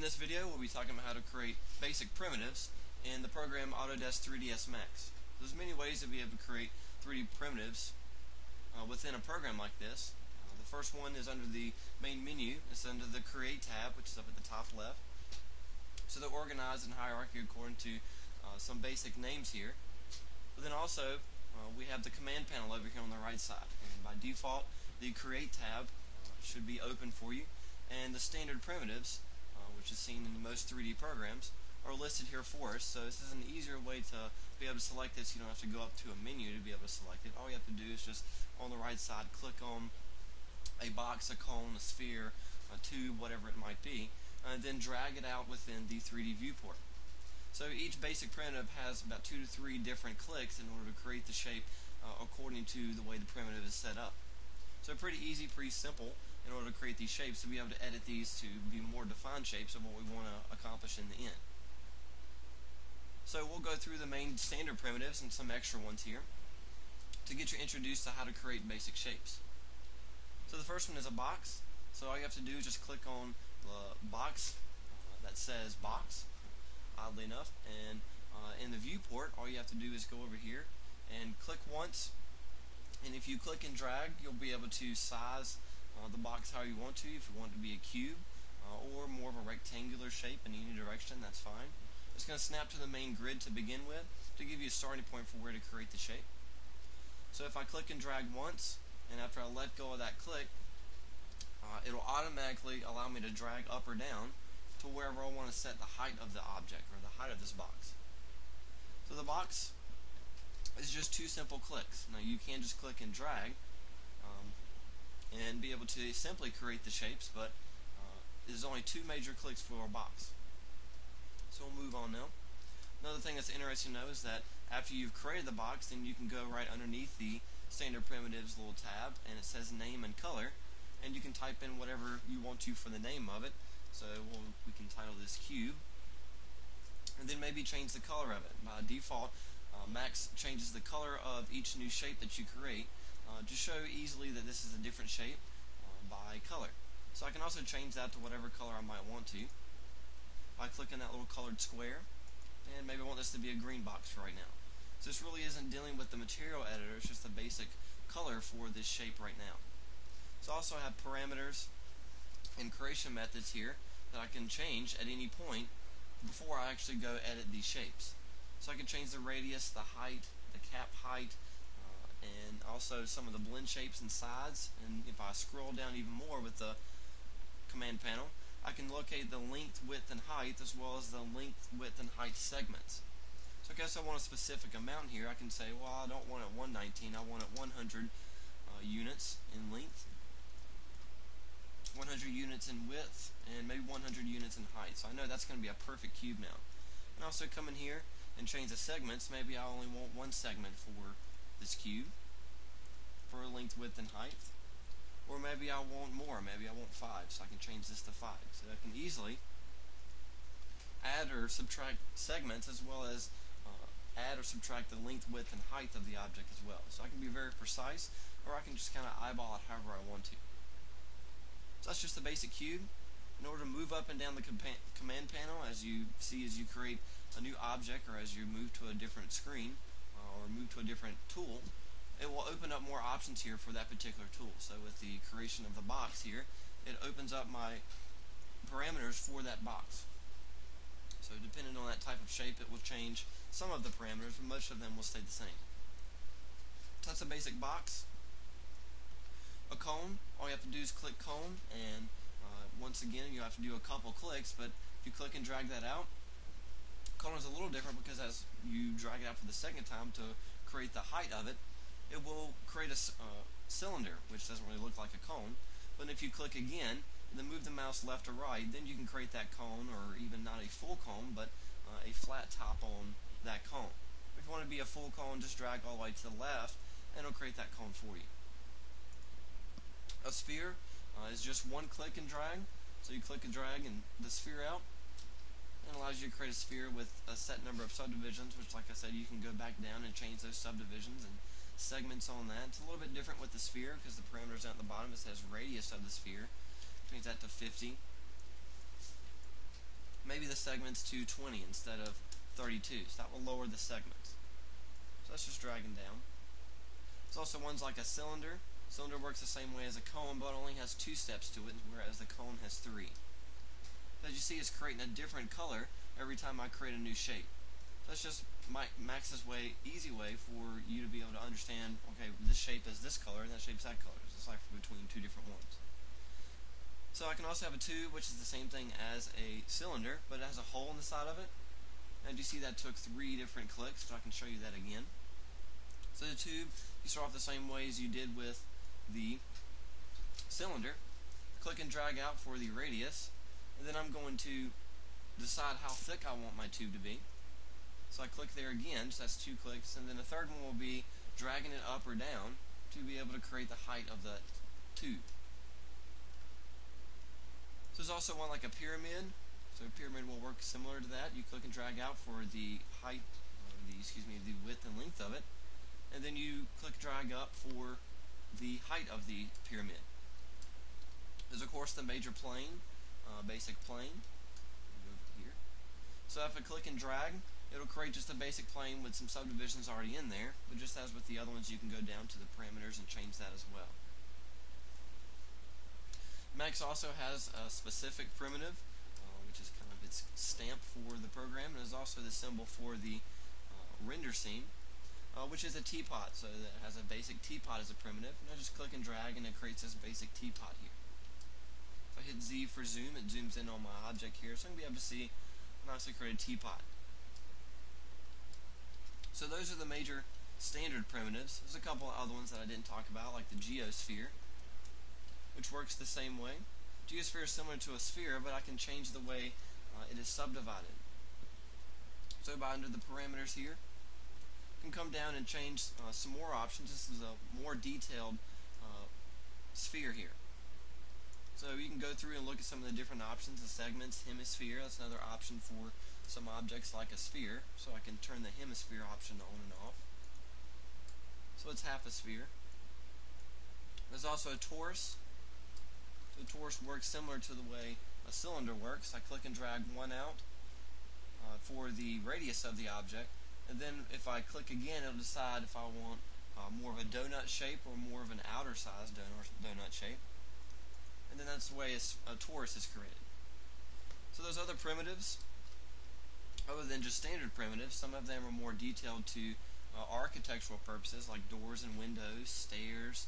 In this video, we'll be talking about how to create basic primitives in the program Autodesk 3ds Max. There's many ways to be able to create 3D primitives within a program like this. The first one is under the main menu. It's under the Create tab, which is up at the top left. So they're organized in hierarchy according to some basic names here. But then also, we have the command panel over here on the right side. And by default, the Create tab should be open for you. And the standard primitives, which is seen in most 3D programs, are listed here for us. So this is an easier way to be able to select this. You don't have to go up to a menu to be able to select it. All you have to do is just on the right side click on a box, a cone, a sphere, a tube, whatever it might be, and then drag it out within the 3D viewport. So each basic primitive has about 2 to 3 different clicks in order to create the shape according to the way the primitive is set up. So pretty easy, pretty simple in order to create these shapes, to be able to edit these to be more defined shapes of what we want to accomplish in the end. So we'll go through the main standard primitives and some extra ones here to get you introduced to how to create basic shapes. So the first one is a box. So all you have to do is just click on the box that says box, oddly enough, and in the viewport all you have to do is go over here and click once, and if you click and drag you'll be able to size the box how you want to. If you want it to be a cube or more of a rectangular shape in any direction, that's fine. It's going to snap to the main grid to begin with to give you a starting point for where to create the shape. So if I click and drag once, and after I let go of that click, it'll automatically allow me to drag up or down to wherever I want to set the height of the object or the height of this box. So the box is just 2 simple clicks. Now you can just click and drag and be able to simply create the shapes, but there's only 2 major clicks for our box. So we'll move on now. Another thing that's interesting to know is that after you've created the box, then you can go right underneath the standard primitives little tab, and it says name and color, and you can type in whatever you want to for the name of it. So we can title this cube, and then maybe change the color of it. By default, Max changes the color of each new shape that you create to show easily that this is a different shape by color. So I can also change that to whatever color I might want to by clicking that little colored square, and maybe I want this to be a green box for right now. So this really isn't dealing with the material editor, it's just the basic color for this shape right now. So I also have parameters and creation methods here that I can change at any point before I actually go edit these shapes. So I can change the radius, the height, the cap height, and also some of the blend shapes and sides. And if I scroll down even more with the command panel, I can locate the length, width, and height, as well as the length, width, and height segments. So I guess I want a specific amount here. I can say, well, I don't want it 119, I want it 100 units in length, 100 units in width, and maybe 100 units in height. So I know that's going to be a perfect cube now. And also come in here and change the segments. Maybe I only want 1 segment for this cube for length, width, and height. Or maybe I want more, maybe I want 5, so I can change this to 5. So I can easily add or subtract segments, as well as add or subtract the length, width, and height of the object as well. So I can be very precise, or I can just kind of eyeball it however I want to. So that's just the basic cube. In order to move up and down the command panel, as you see as you create a new object, or as you move to a different screen, or move to a different tool, it will open up more options here for that particular tool. So with the creation of the box here, it opens up my parameters for that box. So depending on that type of shape, it will change some of the parameters, but most of them will stay the same. So that's a basic box. A cone, all you have to do is click cone, and once again you have to do a couple clicks, but if you click and drag that out, cone is a little different because as you drag it out for the second time to create the height of it, it will create a cylinder, which doesn't really look like a cone. But if you click again and then move the mouse left or right, then you can create that cone, or even not a full cone, but a flat top on that cone. If you want to be a full cone, just drag all the way to the left and it'll create that cone for you. A sphere is just 1 click and drag. So you click and drag and the sphere out, and allows you to create a sphere with a set number of subdivisions, which, like I said, you can go back down and change those subdivisions and segments on that. It's a little bit different with the sphere because the parameters down at the bottom, it says radius of the sphere. Change that to 50. maybe the segment's to 20 instead of 32, so that will lower the segments. So that's just dragging down. There's also ones like a cylinder. Cylinder works the same way as a cone, but only has 2 steps to it, whereas the cone has 3. So as you see, it's creating a different color every time I create a new shape. So that's just Max's easy way for you to be able to understand, okay, this shape is this color and that shape's that color. It's like between 2 different ones. So I can also have a tube, which is the same thing as a cylinder, but it has a hole in the side of it. And you see that took 3 different clicks, so I can show you that again. So the tube, you start off the same way as you did with the cylinder. Click and drag out for the radius, and then I'm going to decide how thick I want my tube to be. So I click there again, so that's 2 clicks, and then the third one will be dragging it up or down to be able to create the height of the tube. So there's also one like a pyramid. So a pyramid will work similar to that. You click and drag out for the height, the width and length of it, and then you click drag up for the height of the pyramid. There's of course the major plane, basic plane. Go here. So if I click and drag, it'll create just a basic plane with some subdivisions already in there, but just as with the other ones, you can go down to the parameters and change that as well. Max also has a specific primitive, which is kind of its stamp for the program, and is also the symbol for the render scene, which is a teapot. So that has a basic teapot as a primitive, and I just click and drag and it creates this basic teapot here. If I hit Z for zoom, it zooms in on my object here, so I'm going to be able to see a nicely created teapot. So those are the major standard primitives. There's a couple of other ones that I didn't talk about, like the geosphere, which works the same way. Geosphere is similar to a sphere, but I can change the way it is subdivided. So by under the parameters here, you can come down and change some more options. This is a more detailed sphere here. So you can go through and look at some of the different options, the segments, hemisphere. That's another option for some objects like a sphere. So I can turn the hemisphere option on and off. So it's half a sphere. There's also a torus. The torus works similar to the way a cylinder works. I click and drag one out for the radius of the object, and then if I click again, it'll decide if I want more of a donut shape or more of an outer size donut shape, and then that's the way a torus is created. So those other primitives, other than just standard primitives, some of them are more detailed to architectural purposes, like doors and windows, stairs,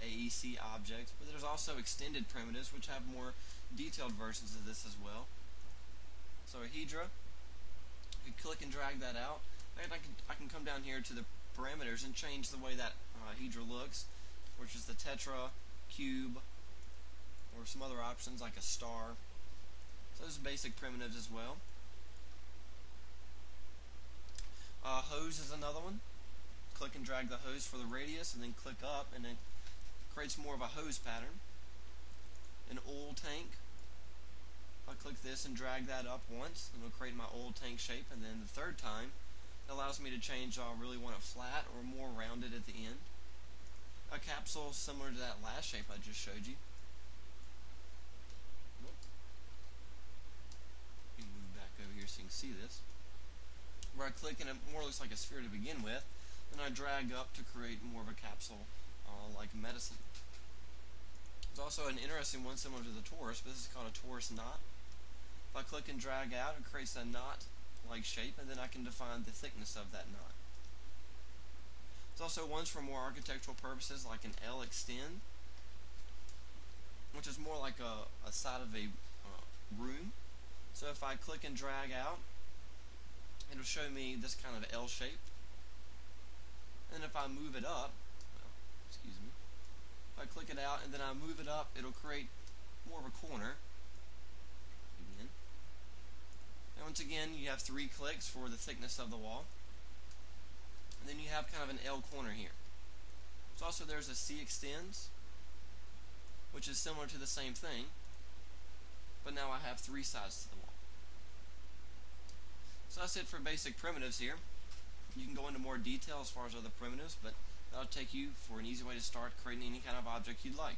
AEC objects, but there's also extended primitives which have more detailed versions of this as well. So a hedra, you click and drag that out, and I can come down here to the parameters and change the way that hedra looks, which is the tetra, cube, or some other options like a star. So those are basic primitives as well. Hose is another one. Click and drag the hose for the radius, and then click up, and it creates more of a hose pattern. An oil tank. If I click this and drag that up once, it'll create my oil tank shape, and then the third time, it allows me to change. I really want it flat or more rounded at the end. A capsule similar to that last shape I just showed you. Let me move back over here so you can see this. Where I click and it more looks like a sphere to begin with, then I drag up to create more of a capsule like medicine. There's also an interesting one similar to the torus, but this is called a torus knot. If I click and drag out, it creates a knot-like shape, and then I can define the thickness of that knot. There's also ones for more architectural purposes, like an L extend, which is more like a side of a room. So if I click and drag out, it'll show me this kind of L shape. And if I move it up, if I click it out and then I move it up, it'll create more of a corner. Again. And once again, you have 3 clicks for the thickness of the wall. And then you have kind of an L corner here. So also there's a C extends, which is similar to the same thing, but now I have 3 sides to the wall. So that's it for basic primitives here. You can go into more detail as far as other primitives, but that'll take you for an easy way to start creating any kind of object you'd like.